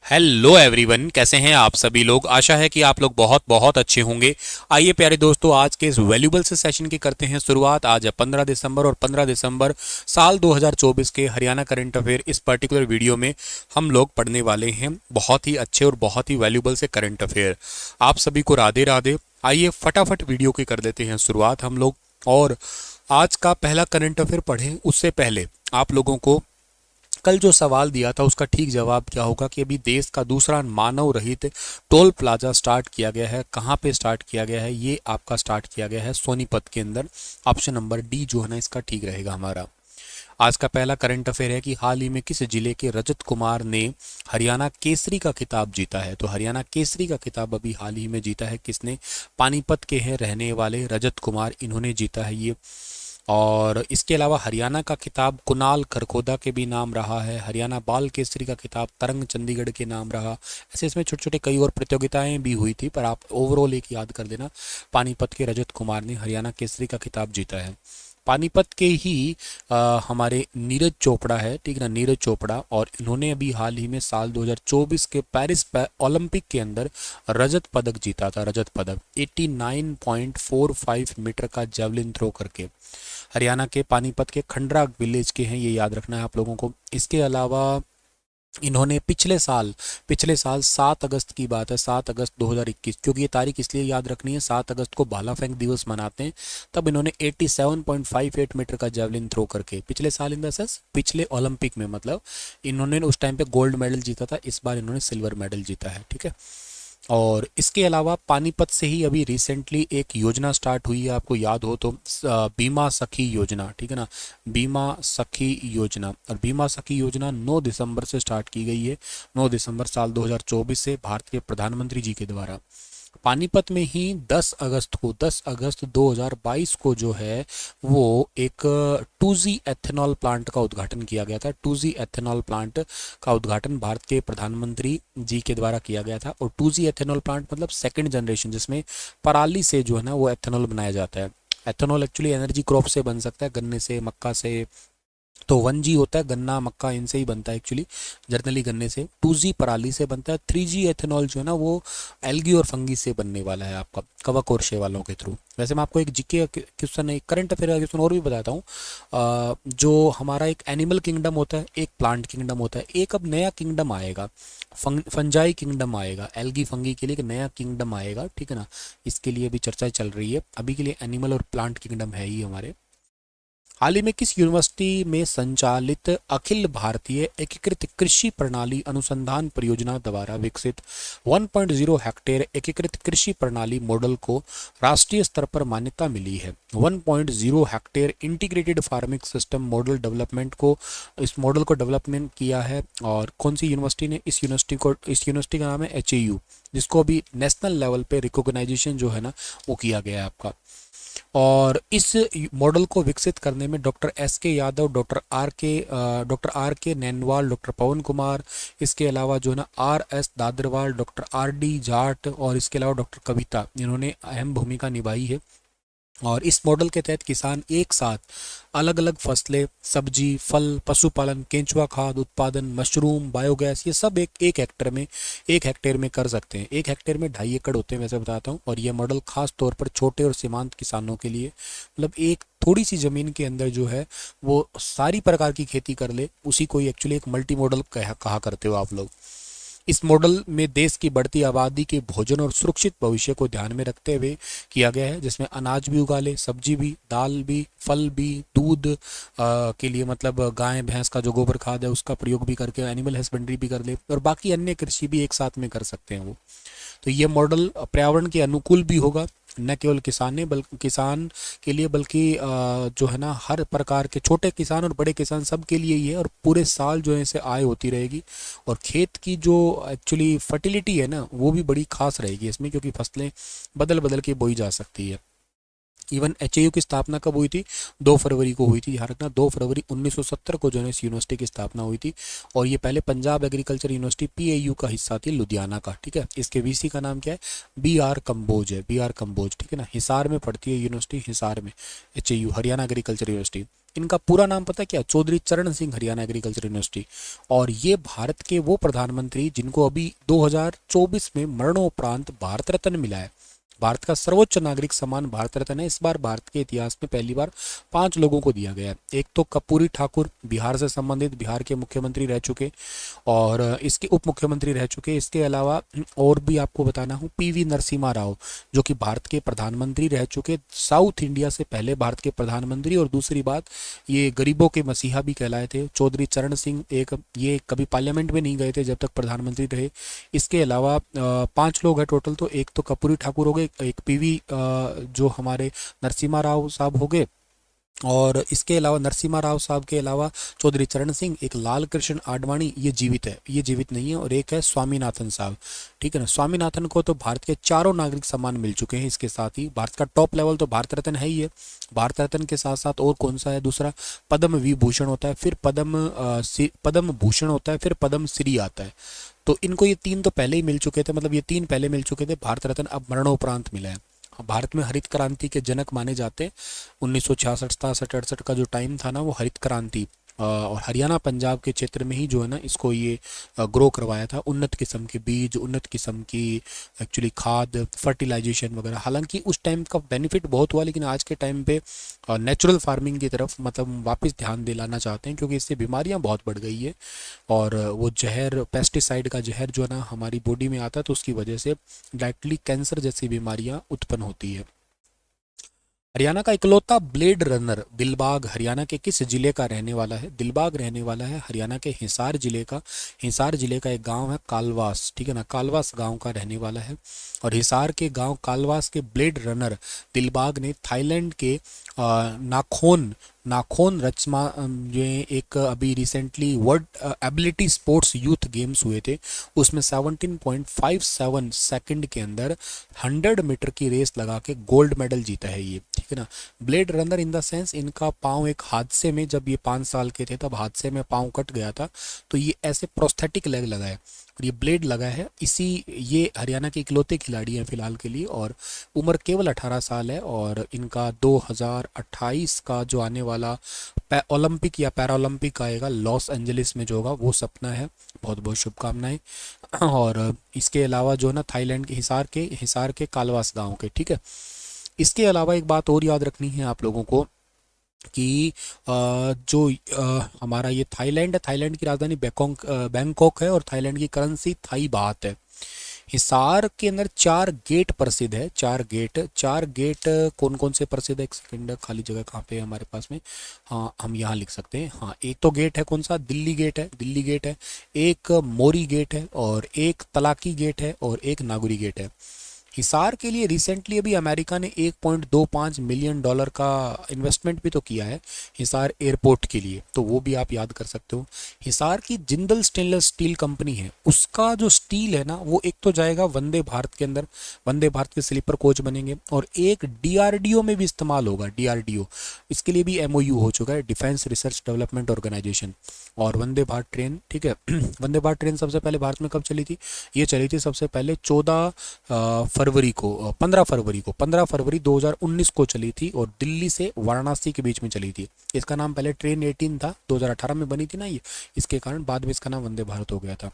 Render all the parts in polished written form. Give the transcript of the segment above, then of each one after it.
Hello everyone, कैसे हैं आप सभी लोग। आशा है कि आप लोग बहुत बहुत अच्छे होंगे। आइए प्यारे दोस्तों, आज के इस वैल्यूबल से सेशन की करते हैं शुरुआत। आज है 15 दिसंबर और 15 दिसंबर साल 2024 के हरियाणा करंट अफेयर। इस पर्टिकुलर वीडियो में हम लोग पढ़ने वाले हैं बहुत ही अच्छे और बहुत ही वैल्यूबल से करंट अफेयर। आप सभी को राधे राधे। आइए फटाफट वीडियो की कर देते हैं शुरुआत हम लोग। और आज का पहला करंट अफेयर पढ़ें उससे पहले आप लोगों को कल जो सवाल दिया था उसका ठीक जवाब क्या होगा कि अभी देश का दूसरा मानव रहित टोल प्लाजा स्टार्ट किया गया है। कहाँ पे स्टार्ट किया गया है? ये आपका स्टार्ट किया गया है सोनीपत के अंदर। ऑप्शन नंबर डी जो है ना इसका ठीक रहेगा हमारा। आज का पहला करंट अफेयर है कि हाल ही में किस जिले के रजत कुमार ने हरियाणा केसरी का खिताब जीता है। तो हरियाणा केसरी का खिताब अभी हाल ही में जीता है किसने? पानीपत के हैं रहने वाले रजत कुमार, इन्होंने जीता है ये। और इसके अलावा हरियाणा का खिताब कुणाल खरखोदा के भी नाम रहा है। हरियाणा बाल केसरी का खिताब तरंग चंडीगढ़ के नाम रहा। ऐसे इसमें छोटे छोटे कई और प्रतियोगिताएं भी हुई थी, पर आप ओवरऑल एक याद कर देना, पानीपत के रजत कुमार ने हरियाणा केसरी का खिताब जीता है। पानीपत के ही हमारे नीरज चोपड़ा है, ठीक है ना, नीरज चोपड़ा। और इन्होंने अभी हाल ही में साल 2024 के पेरिस ओलंपिक के अंदर रजत पदक जीता था। रजत पदक 89.45 मीटर का जेवलिन थ्रो करके। हरियाणा के पानीपत के खंडरा विलेज के हैं, ये याद रखना है आप लोगों को। इसके अलावा इन्होंने पिछले साल 7 अगस्त की बात है, 7 अगस्त 2021, क्योंकि ये तारीख इसलिए याद रखनी है, 7 अगस्त को भाला फेंक दिवस मनाते हैं। तब इन्होंने 87.58 मीटर का जेवलिन थ्रो करके, पिछले साल इन द सेंस पिछले ओलंपिक में, मतलब इन्होंने उस टाइम पे गोल्ड मेडल जीता था, इस बार इन्होंने सिल्वर मेडल जीता है, ठीक है। और इसके अलावा पानीपत से ही अभी रिसेंटली एक योजना स्टार्ट हुई है, आपको याद हो तो, बीमा सखी योजना, ठीक है ना, बीमा सखी योजना। और बीमा सखी योजना 9 दिसंबर से स्टार्ट की गई है, 9 दिसंबर साल 2024 से भारतीय प्रधानमंत्री जी के द्वारा। पानीपत में ही 10 अगस्त 2022 को जो है वो एक 2G एथेनॉल प्लांट का उद्घाटन किया गया था। 2G एथेनॉल प्लांट का उद्घाटन भारत के प्रधानमंत्री जी के द्वारा किया गया था। और 2G एथेनॉल प्लांट मतलब सेकंड जनरेशन, जिसमें पराली से जो है ना वो एथेनॉल बनाया जाता है। एथेनॉल एक्चुअली एनर्जी क्रॉप से बन सकता है, गन्ने से, मक्का से। तो 1G होता है गन्ना मक्का, इनसे ही बनता है एक्चुअली, जर्नली गन्ने से। 2G पराली से बनता है। 3G एथेनॉल जो है ना वो एल्गी और फंगी से बनने वाला है, आपका कवक और शैवालों के थ्रू। वैसे मैं आपको एक जीके क्वेश्चन, एक करंट अफेयर का क्वेश्चन और भी बताता हूँ। जो हमारा एक एनिमल किंगडम होता है, एक प्लांट किंगडम होता है, एक अब नया किंगडम आएगा, फंजाई किंगडम आएगा। एल्गी फंगी के लिए एक नया किंगडम आएगा, ठीक है ना। इसके लिए भी चर्चा चल रही है। अभी के लिए एनिमल और प्लांट किंगडम है ही हमारे। हाल ही में किस यूनिवर्सिटी में संचालित अखिल भारतीय एकीकृत कृषि प्रणाली अनुसंधान परियोजना द्वारा विकसित 1.0 हेक्टेयर एकीकृत कृषि प्रणाली मॉडल को राष्ट्रीय स्तर पर मान्यता मिली है? 1.0 hectare integrated farming system model development को, इस मॉडल को डेवलपमेंट किया है। और कौन सी यूनिवर्सिटी ने? इस यूनिवर्सिटी का नाम है HAU, जिसको अभी नेशनल लेवल पे रिकॉग्नाइजेशन जो है ना वो किया गया है आपका। और इस मॉडल को विकसित करने में doctor SK Yadav, doctor R के नैनवाल, डॉक्टर पवन कुमार, इसके अलावा जो है ना RS Dadarwal, doctor RD Jat, और इसके अलावा डॉक्टर कविता, इन्होंने अहम भूमिका निभाई है। और इस मॉडल के तहत किसान एक साथ अलग अलग फसलें, सब्जी, फल, पशुपालन, केंचुआ खाद उत्पादन, मशरूम, बायोगैस, ये सब एक हेक्टेयर में कर सकते हैं। एक हेक्टेयर में 2.5 एकड़ होते हैं, वैसे बताता हूँ। और ये मॉडल खास तौर पर छोटे और सीमांत किसानों के लिए, मतलब एक थोड़ी सी ज़मीन के अंदर जो है वो सारी प्रकार की खेती कर ले, उसी को एक्चुअली एक मल्टी मॉडल कहा करते हो आप लोग। इस मॉडल में देश की बढ़ती आबादी के भोजन और सुरक्षित भविष्य को ध्यान में रखते हुए किया गया है, जिसमें अनाज भी उगा ले, सब्जी भी, दाल भी, फल भी, दूध के लिए मतलब गाय भैंस का जो गोबर खाद है उसका प्रयोग भी करके एनिमल हस्बेंड्री भी कर ले, और बाकी अन्य कृषि भी एक साथ में कर सकते हैं वो। तो ये मॉडल पर्यावरण के अनुकूल भी होगा, न केवल किसान के लिए, बल्कि जो है ना हर प्रकार के छोटे किसान और बड़े किसान सब के लिए ही है। और पूरे साल जो है इसे आय होती रहेगी। और खेत की जो एक्चुअली फर्टिलिटी है ना वो भी बड़ी खास रहेगी इसमें, क्योंकि फसलें बदल बदल के बोई जा सकती है। इवन HAU की स्थापना कब हुई थी? 2 फरवरी को हुई थी, ध्यान रखना। 2 फरवरी 1970 को जो है इस यूनिवर्सिटी की स्थापना हुई थी। और ये पहले पंजाब एग्रीकल्चर यूनिवर्सिटी PAU का हिस्सा थी, लुधियाना का, ठीक है। इसके VC का नाम क्या है? BR कंबोज है, BR कंबोज, ठीक है ना। हिसार में पड़ती है यूनिवर्सिटी, हिसार में HAU, हरियाणा एग्रीकल्चर यूनिवर्सिटी। इनका पूरा नाम पता है क्या? चौधरी चरण सिंह हरियाणा एग्रीकल्चर यूनिवर्सिटी। और ये भारत के वो प्रधानमंत्री जिनको अभी 2024 में मरणोपरांत भारत रत्न मिला है। भारत का सर्वोच्च नागरिक सम्मान भारत रत्न है। इस बार भारत के इतिहास में पहली बार 5 लोगों को दिया गया है। एक तो कर्पूरी ठाकुर, बिहार से संबंधित, बिहार के मुख्यमंत्री रह चुके और इसके उप मुख्यमंत्री रह चुके। इसके अलावा और भी आपको बताना हूँ, पीवी नरसिम्हा राव जो कि भारत के प्रधानमंत्री रह चुके, साउथ इंडिया से पहले भारत के प्रधानमंत्री। और दूसरी बात, ये गरीबों के मसीहा भी कहलाए थे। चौधरी चरण सिंह ये कभी पार्लियामेंट में नहीं गए थे जब तक प्रधानमंत्री रहे। इसके अलावा 5 लोग हैं टोटल, तो एक तो कर्पूरी ठाकुर हो गए, एक पीवी जो हमारे नरसिम्हा राव साहब हो गए, और इसके अलावा नरसिम्हा राव साहब के अलावा चौधरी चरण सिंह, एक लाल कृष्ण आडवाणी, ये जीवित है, ये जीवित नहीं है, और एक है स्वामीनाथन साहब। ठीक है ना, स्वामीनाथन को तो भारत के चारों नागरिक सम्मान मिल चुके हैं। इसके साथ ही भारत का टॉप लेवल तो भारत रत्न है ही है। भारत रत्न के साथ साथ और कौन सा है? दूसरा पद्म विभूषण होता है, फिर पद्म भूषण होता है, फिर पद्म श्री आता है। तो इनको ये 3 तो पहले ही मिल चुके थे, मतलब ये 3 पहले मिल चुके थे। भारत रत्न अब मरणोपरांत मिला है। भारत में हरित क्रांति के जनक माने जाते हैं। 1966, 67, 68 का जो टाइम था ना, वो हरित क्रांति, और हरियाणा पंजाब के क्षेत्र में ही जो है ना इसको ये ग्रो करवाया था। उन्नत किस्म के बीज, उन्नत किस्म की एक्चुअली खाद, फर्टिलाइजेशन वगैरह। हालांकि उस टाइम का बेनिफिट बहुत हुआ, लेकिन आज के टाइम पे नेचुरल फार्मिंग की तरफ मतलब वापस ध्यान दिलाना चाहते हैं, क्योंकि इससे बीमारियां बहुत बढ़ गई है। और वो जहर, पेस्टिसाइड का जहर जो है ना हमारी बॉडी में आता है, तो उसकी वजह से डायरेक्टली कैंसर जैसी बीमारियां उत्पन्न होती है। हरियाणा का इकलौता ब्लेड रनर दिलबाग हरियाणा के किस जिले का रहने वाला है? दिलबाग रहने वाला है हरियाणा के हिसार जिले का। हिसार जिले का एक गांव है कालवास, ठीक है ना, कालवास गांव का रहने वाला है। और हिसार के गांव कालवास के ब्लेड रनर दिलबाग ने थाईलैंड के नाखोन नाखोन रचमा ये एक अभी recently world ability sports youth games हुए थे, उसमें 17.57 सेकंड के अंदर 100 मीटर की रेस लगा के गोल्ड मेडल जीता है ये। ठीक है ना, blade runner in the sense इनका पाँव एक हादसे में, जब ये 5 साल के थे तब हादसे में पाँव कट गया था, तो ये ऐसे प्रोस्थेटिक लेग लगा है और ये ब्लेड लगा है। ये हरियाणा के इकलौते खिलाड़ी हैं फिलहाल के लिए, और उम्र केवल 18 साल है। और इनका 2028 का जो आने वाला ओलंपिक या पैरालंपिक आएगा लॉस एंजलिस में जो होगा, वो सपना है। बहुत बहुत शुभकामनाएं। और इसके अलावा जो है ना थाईलैंड के हिसार के कालवास गांव के, ठीक है। इसके अलावा एक बात और याद रखनी है आप लोगों को कि जो हमारा ये थाईलैंड है, थाईलैंड की राजधानी बैंकॉक है, और थाईलैंड की करेंसी थाई बात है। हिसार के अंदर 4 गेट प्रसिद्ध है। 4 गेट कौन कौन से प्रसिद्ध है? एक सेकंड, खाली जगह कहाँ पे है हमारे पास में? हाँ, हम यहाँ लिख सकते हैं। हाँ, एक तो गेट है कौन सा? दिल्ली गेट है, दिल्ली गेट है। एक मोरी गेट है, और एक तलाकी गेट है, और एक नागुरी गेट है। हिसार के लिए रिसेंटली अभी अमेरिका ने $1.25 मिलियन का इन्वेस्टमेंट भी तो किया है हिसार एयरपोर्ट के लिए, तो वो भी आप याद कर सकते हो। हिसार की जिंदल स्टेनलेस स्टील कंपनी है, उसका जो स्टील है ना वो एक तो जाएगा वंदे भारत के अंदर, वंदे भारत के स्लीपर कोच बनेंगे, और एक डीआरडीओ में भी इस्तेमाल होगा। डीआरडीओ, इसके लिए भी एमओयू हो चुका है, डिफेंस रिसर्च डेवलपमेंट ऑर्गेनाइजेशन। और वंदे भारत ट्रेन, ठीक है। वंदे भारत ट्रेन सबसे पहले भारत में कब चली थी? ये चली थी सबसे पहले 15 फरवरी 2019 को चली थी, और दिल्ली से वाराणसी के बीच में चली थी। इसका नाम पहले ट्रेन 18 था, 2018 में बनी थी ना ये, इसके कारण बाद में इसका नाम वंदे भारत हो गया था।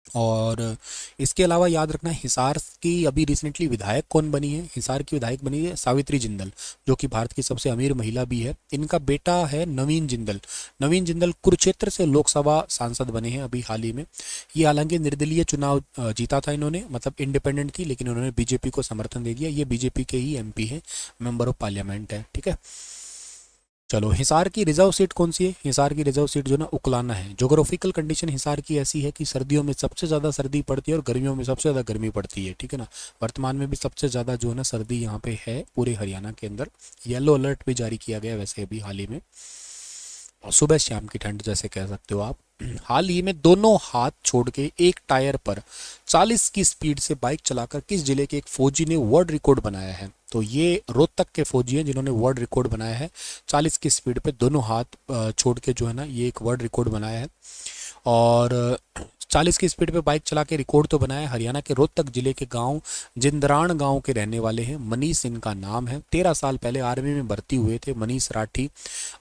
और इसके अलावा याद रखना, हिसार की अभी रिसेंटली विधायक कौन बनी है? हिसार की विधायक बनी है सावित्री जिंदल, जो कि भारत की सबसे अमीर महिला भी है। इनका बेटा है नवीन जिंदल। नवीन जिंदल कुरुक्षेत्र से लोकसभा सांसद बने हैं अभी हाल ही में। ये हालांकि निर्दलीय चुनाव जीता था इन्होंने, मतलब इंडिपेंडेंट थी, लेकिन उन्होंने बीजेपी को समर्थन दे दिया। ये बीजेपी के ही एमपी है, मेंबर ऑफ पार्लियामेंट है, ठीक है। चलो, हिसार की रिजर्व सीट कौन सी है? हिसार की रिजर्व सीट जो ना उकलाना है। जोग्राफिकल कंडीशन हिसार की ऐसी है कि सर्दियों में सबसे ज़्यादा सर्दी पड़ती है और गर्मियों में सबसे ज़्यादा गर्मी पड़ती है, ठीक है ना। वर्तमान में भी सबसे ज़्यादा जो है ना सर्दी यहाँ पे है पूरे हरियाणा के अंदर। येलो अलर्ट भी जारी किया गया वैसे अभी हाल ही में, और सुबह शाम की ठंड जैसे कह सकते हो आप। हाल ही में दोनों हाथ छोड़ के एक टायर पर 40 की स्पीड से बाइक चलाकर किस जिले के एक फौजी ने वर्ल्ड रिकॉर्ड बनाया है? तो ये रोहतक के फौजी हैं जिन्होंने वर्ल्ड रिकॉर्ड बनाया है। 40 की स्पीड पे दोनों हाथ छोड़ के जो है ना ये एक वर्ल्ड रिकॉर्ड बनाया है। और 40 की स्पीड पे बाइक चला के रिकॉर्ड तो बनाया। हरियाणा के रोहतक जिले के गांव जिंदरान गांव के रहने वाले हैं। मनीष इनका नाम है। 13 साल पहले आर्मी में भर्ती हुए थे मनीष राठी।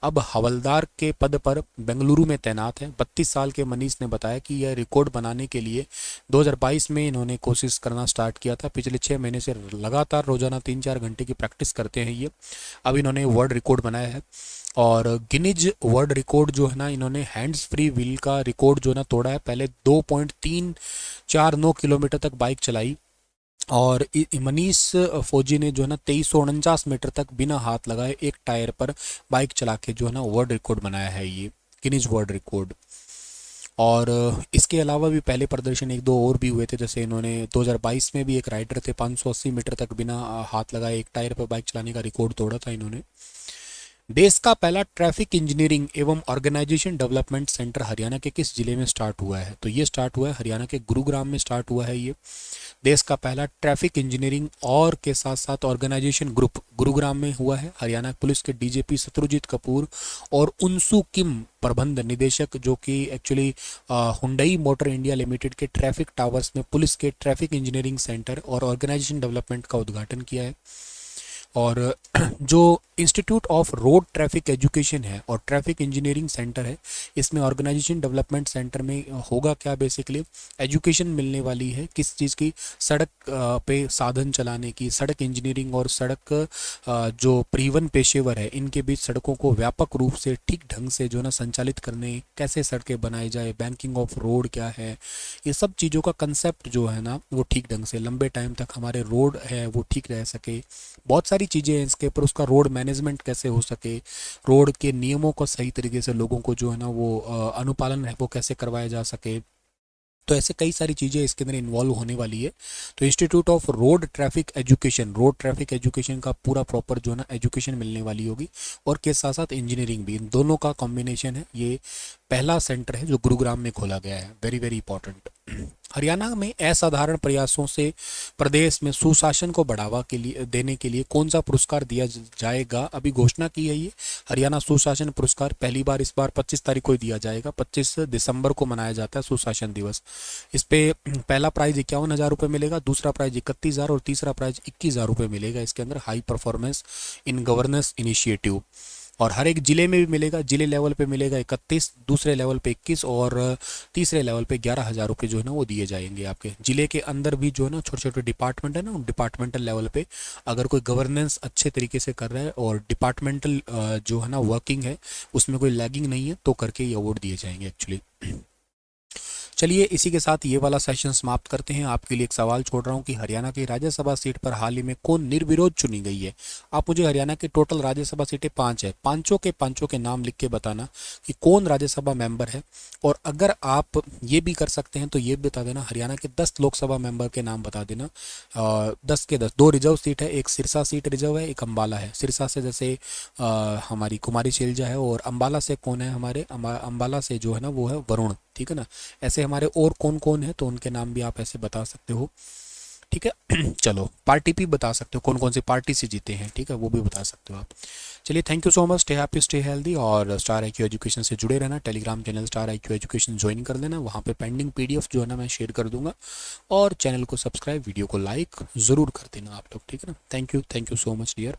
अब हवलदार के पद पर बेंगलुरु में तैनात है। 32 साल के मनीष ने बताया कि यह रिकॉर्ड बनाने के लिए 2022 में इन्होंने कोशिश करना स्टार्ट किया था। पिछले 6 महीने से लगातार रोजाना 3-4 घंटे की प्रैक्टिस करते हैं ये। अब इन्होंने वर्ल्ड रिकॉर्ड बनाया है। और गिनीज वर्ल्ड रिकॉर्ड जो है ना, इन्होंने हैंड्स फ्री व्हील का रिकॉर्ड जो है ना तोड़ा है। पहले 2.349 किलोमीटर तक बाइक चलाई और मनीष फौजी ने जो है ना 2349 मीटर तक बिना हाथ लगाए एक टायर पर बाइक चला के जो है ना वर्ल्ड रिकॉर्ड बनाया है ये गिनीज वर्ल्ड रिकॉर्ड। और इसके अलावा भी पहले प्रदर्शन 1-2 और भी हुए थे। जैसे इन्होंने 2022 में भी एक राइडर थे 580 मीटर तक बिना हाथ लगाए एक टायर पर बाइक चलाने का रिकॉर्ड तोड़ा था इन्होंने। देश का पहला ट्रैफिक इंजीनियरिंग एवं ऑर्गेनाइजेशन डेवलपमेंट सेंटर हरियाणा के किस जिले में स्टार्ट हुआ है? तो ये स्टार्ट हुआ है हरियाणा के गुरुग्राम में स्टार्ट हुआ है ये। देश का पहला ट्रैफिक इंजीनियरिंग और के साथ साथ ऑर्गेनाइजेशन ग्रुप गुरुग्राम में हुआ है। हरियाणा पुलिस के डीजीपी शत्रुजीत कपूर और उनसू किम प्रबंध निदेशक, जो कि actually Hyundai motor India limited के ट्रैफिक टावर्स में पुलिस के ट्रैफिक इंजीनियरिंग सेंटर और ऑर्गेनाइजेशन डेवलपमेंट का उद्घाटन किया है। और जो institute of road traffic education है और ट्रैफिक इंजीनियरिंग सेंटर है, इसमें ऑर्गेनाइजेशन डेवलपमेंट सेंटर में होगा क्या, बेसिकली एजुकेशन मिलने वाली है किस चीज़ की, सड़क पे साधन चलाने की, सड़क इंजीनियरिंग और सड़क जो परिवहन पेशेवर है इनके बीच सड़कों को व्यापक रूप से ठीक ढंग से जो ना संचालित करने, कैसे सड़कें बनाई जाए, बैंकिंग ऑफ रोड क्या है, ये सब चीज़ों का कंसेप्ट जो है ना वो ठीक ढंग से लंबे टाइम तक हमारे रोड है वो ठीक रह सके। बहुत सारी चीज़ें हैं इसके ऊपर, उसका रोड मैनेजमेंट कैसे हो सके, रोड के नियमों को सही तरीके से लोगों को जो है ना वो अनुपालन है वो कैसे करवाया जा सके। तो ऐसे कई सारी चीज़ें इसके अंदर इन्वॉल्व होने वाली है। तो institute of road traffic education का पूरा प्रॉपर जो है ना एजुकेशन मिलने वाली होगी और के साथ साथ इंजीनियरिंग भी, इन दोनों का कॉम्बिनेशन है। ये पहला सेंटर है जो गुरुग्राम में खोला गया है। Very very important. हरियाणा में असाधारण प्रयासों से प्रदेश में सुशासन को बढ़ावा के लिए देने के लिए कौन सा पुरस्कार दिया जाएगा? अभी घोषणा की है ये हरियाणा सुशासन पुरस्कार पहली बार इस बार 25 तारीख को दिया जाएगा। 25 दिसंबर को मनाया जाता है सुशासन दिवस। इस पे पहला प्राइज 51,000 रुपये मिलेगा, दूसरा प्राइज 31,000 और तीसरा प्राइज 21,000 रुपये मिलेगा। इसके अंदर high performance in governance initiative, और हर एक जिले में भी मिलेगा। जिले लेवल पे मिलेगा 31, दूसरे लेवल पे 21 और तीसरे लेवल पे 11,000 रुपये जो है ना वो दिए जाएंगे। आपके जिले के अंदर भी जो है ना छोटे छोटे डिपार्टमेंट है ना, डिपार्टमेंटल लेवल पे अगर कोई गवर्नेंस अच्छे तरीके से कर रहा है और डिपार्टमेंटल जो है ना वर्किंग है उसमें कोई लैगिंग नहीं है तो करके ये अवार्ड दिए जाएंगे एक्चुअली। चलिए इसी के साथ ये वाला सेशन समाप्त करते हैं। आपके लिए एक सवाल छोड़ रहा हूँ कि हरियाणा की राज्यसभा सीट पर हाल ही में कौन निर्विरोध चुनी गई है? आप मुझे हरियाणा की टोटल राज्यसभा सीटें 5 है, पांचों के नाम लिख के बताना कि कौन राज्यसभा मेंबर है। और अगर आप ये भी कर सकते हैं तो ये बता देना हरियाणा के 10 लोकसभा मेंबर के नाम बता देना। 10 के 10, 2 रिजर्व सीट है, एक सिरसा सीट रिजर्व है, एक अम्बाला है। सिरसा से जैसे हमारी कुमारी शैलजा है और अम्बाला से कौन है, हमारे अम्बाला से जो है ना वो है वरुण, ठीक है ना। ऐसे हमारे और कौन कौन है तो उनके नाम भी आप ऐसे बता सकते हो, ठीक है। चलो पार्टी भी बता सकते हो, कौन कौन सी पार्टी से जीते हैं, ठीक है, वो भी बता सकते हो आप। चलिए thank you so much, stay happy stay healthy और स्टार IQ एजुकेशन से जुड़े रहना। Telegram channel star IQ education join कर लेना, वहाँ पे पेंडिंग PDF जो है ना मैं शेयर कर दूंगा। और चैनल को सब्सक्राइब, वीडियो को लाइक ज़रूर कर देना आप लोग, ठीक है ना। Thank you so much dear.